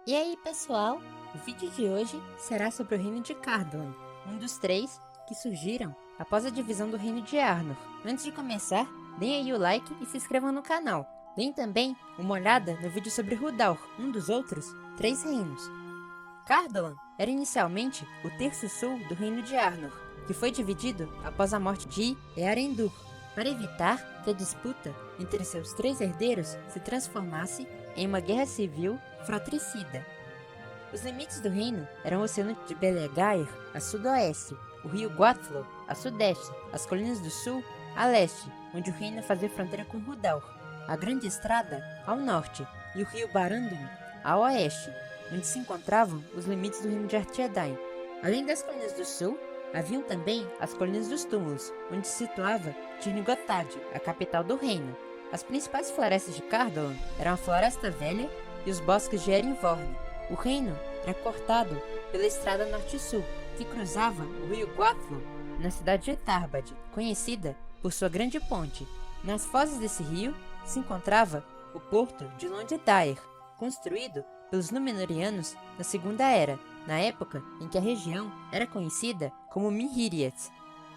E aí, pessoal? O vídeo de hoje será sobre o reino de Cardoon, um dos três que surgiram após a divisão do reino de Arnor. Antes de começar, deem aí o like e se inscrevam no canal. Deem também uma olhada no vídeo sobre Rhudaur, um dos outros três reinos. Cardoon era inicialmente o terço sul do reino de Arnor, que foi dividido após a morte de Earendur, para evitar que a disputa entre seus três herdeiros se transformasse em uma guerra civil fratricida. Os limites do reino eram o Oceano de Belegaer a sudoeste, o rio Guathlo a sudeste, as Colinas do Sul a leste, onde o reino fazia fronteira com Rhudaur, a Grande Estrada ao norte e o rio Barandun a oeste, onde se encontravam os limites do reino de Arthedain. Além das Colinas do Sul, haviam também as Colinas dos Túmulos, onde se situava Tirnigotad, a capital do reino. As principais florestas de Cardoon eram a Floresta Velha e os bosques de Erinvorn. O reino era cortado pela estrada norte-sul, que cruzava o rio Guathlo na cidade de Tarbad, conhecida por sua grande ponte. Nas fozes desse rio se encontrava o porto de Londdaer, construído pelos Númenóreanos na Segunda Era, na época em que a região era conhecida como Mihiriat.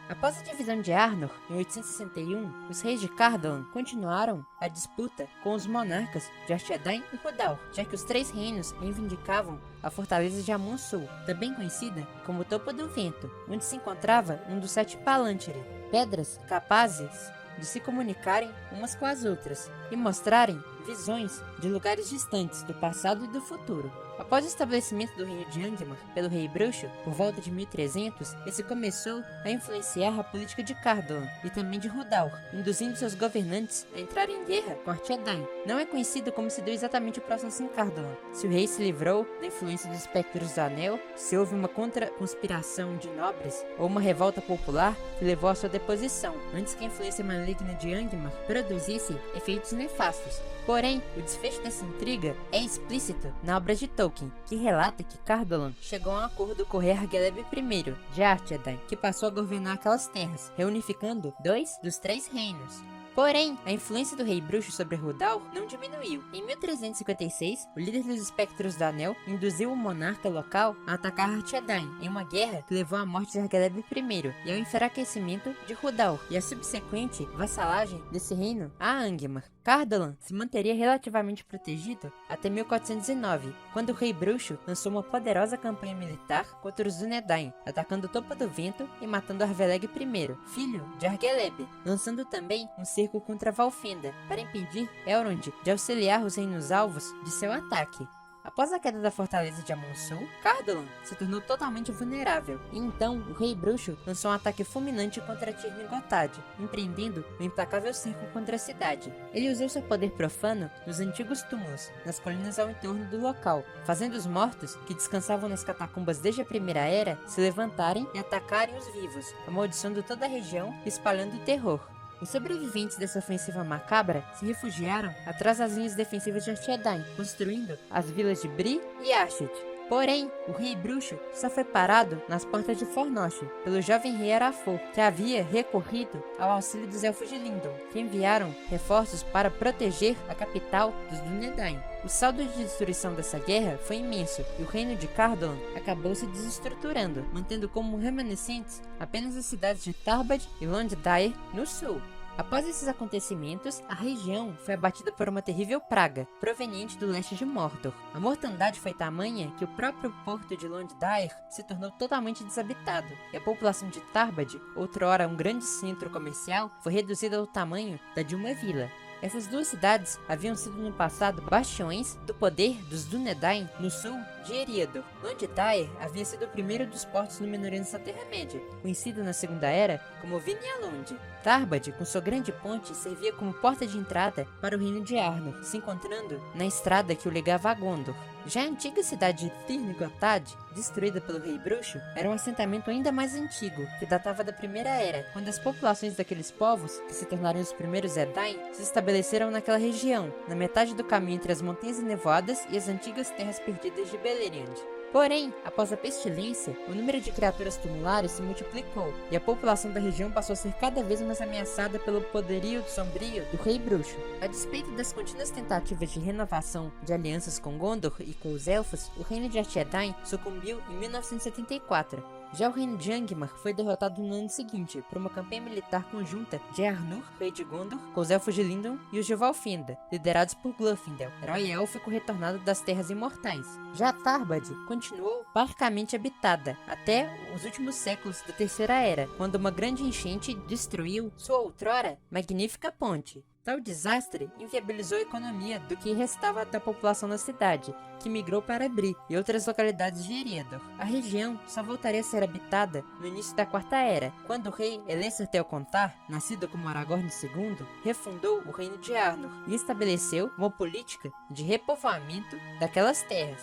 Após a divisão de Arnor, em 861, os reis de Cardoon continuaram a disputa com os monarcas de Arthedain e Rhudaur, já que os três reinos reivindicavam a fortaleza de Amon-Sul, também conhecida como Topo do Vento, onde se encontrava um dos 7 Palantiri, pedras capazes de se comunicarem umas com as outras e mostrarem visões de lugares distantes do passado e do futuro. Após o estabelecimento do reino de Angmar pelo rei Bruxo, por volta de 1300, esse começou a influenciar a política de Cardoon e também de Rhudaur, induzindo seus governantes a entrar em guerra com Arthedain. Não é conhecido como se deu exatamente o processo em Cardoon, se o rei se livrou da influência dos espectros do Anel, se houve uma contra-conspiração de nobres ou uma revolta popular que levou à sua deposição, antes que a influência maligna de Angmar produzisse efeitos nefastos. Porém, o desfecho dessa intriga é explícito na obra de Tolkien, que relata que Cardoon chegou a um acordo com o rei Argeleb I de Arthedain, que passou a governar aquelas terras, reunificando 2 dos 3 reinos. Porém, a influência do rei bruxo sobre Rhudaur não diminuiu. Em 1356, o líder dos espectros do Anel induziu o monarca local a atacar Arthedain em uma guerra que levou à morte de Argeleb I e ao enfraquecimento de Rhudaur e a subsequente vassalagem desse reino a Angmar. Cardoon se manteria relativamente protegido até 1409, quando o rei bruxo lançou uma poderosa campanha militar contra os Dúnedain, atacando Topo do Vento e matando Arveleg I, filho de Argeleb, lançando também um cerco contra Valfenda, para impedir Elrond de auxiliar os reinos alvos de seu ataque. Após a queda da fortaleza de Amon-Sul, Cardoon se tornou totalmente vulnerável, e então o rei bruxo lançou um ataque fulminante contra Tirnigotad, empreendendo um implacável cerco contra a cidade. Ele usou seu poder profano nos antigos túmulos, nas colinas ao entorno do local, fazendo os mortos, que descansavam nas catacumbas desde a Primeira Era, se levantarem e atacarem os vivos, amaldiçoando toda a região e espalhando o terror. Os sobreviventes dessa ofensiva macabra se refugiaram atrás das linhas defensivas de Arthedain, construindo as vilas de Bree e Ashed. Porém, o rei bruxo só foi parado nas portas de Fornosh pelo jovem rei Arafor, que havia recorrido ao auxílio dos Elfos de Lindon, que enviaram reforços para proteger a capital dos Dúnedain. O saldo de destruição dessa guerra foi imenso e o reino de Cardoon acabou se desestruturando, mantendo como remanescentes apenas as cidades de Tarbad e Londdaer no sul. Após esses acontecimentos, a região foi abatida por uma terrível praga, proveniente do leste de Mordor. A mortandade foi tamanha que o próprio porto de Londdaer se tornou totalmente desabitado, e a população de Tarbad, outrora um grande centro comercial, foi reduzida ao tamanho da de uma vila. Essas duas cidades haviam sido no passado bastiões do poder dos Dúnedain no sul de Eriador. Londdaer havia sido o primeiro dos portos númenóreanos da Terra-média, conhecido na Segunda Era como Vinialond. Tarbad, com sua grande ponte, servia como porta de entrada para o reino de Arnor, se encontrando na estrada que o ligava a Gondor. Já a antiga cidade de Tirnigotad, destruída pelo rei bruxo, era um assentamento ainda mais antigo, que datava da Primeira Era, quando as populações daqueles povos, que se tornaram os primeiros Edain, se estabeleceram naquela região, na metade do caminho entre as Montanhas Enevoadas e as antigas Terras Perdidas de Beleriand. Porém, após a pestilência, o número de criaturas tumulares se multiplicou e a população da região passou a ser cada vez mais ameaçada pelo poderio sombrio do Rei Bruxo. A despeito das contínuas tentativas de renovação de alianças com Gondor e com os Elfos, o reino de Arthedain sucumbiu em 1974. Já o reino de Angmar foi derrotado no ano seguinte por uma campanha militar conjunta de Arnur, rei de Gondor, com os Elfos de Lindon e os de Valfenda, liderados por Glúthindel, herói élfico retornado das Terras Imortais. Já Tarbad continuou parcamente habitada até os últimos séculos da Terceira Era, quando uma grande enchente destruiu sua outrora magnífica ponte. Tal desastre inviabilizou a economia do que restava da população da cidade, que migrou para Bree e outras localidades de Eriador. A região só voltaria a ser habitada no início da Quarta Era, quando o rei Elessar Telcontar, nascido como Aragorn II, refundou o reino de Arnor e estabeleceu uma política de repovoamento daquelas terras.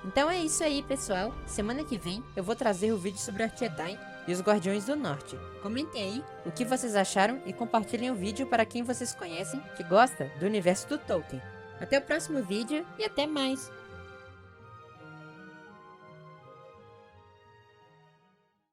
Então é isso aí, pessoal. Semana que vem eu vou trazer o vídeo sobre Arthedain e os Guardiões do Norte. Comentem aí o que vocês acharam e compartilhem o vídeo para quem vocês conhecem que gosta do universo do Tolkien. Até o próximo vídeo e até mais!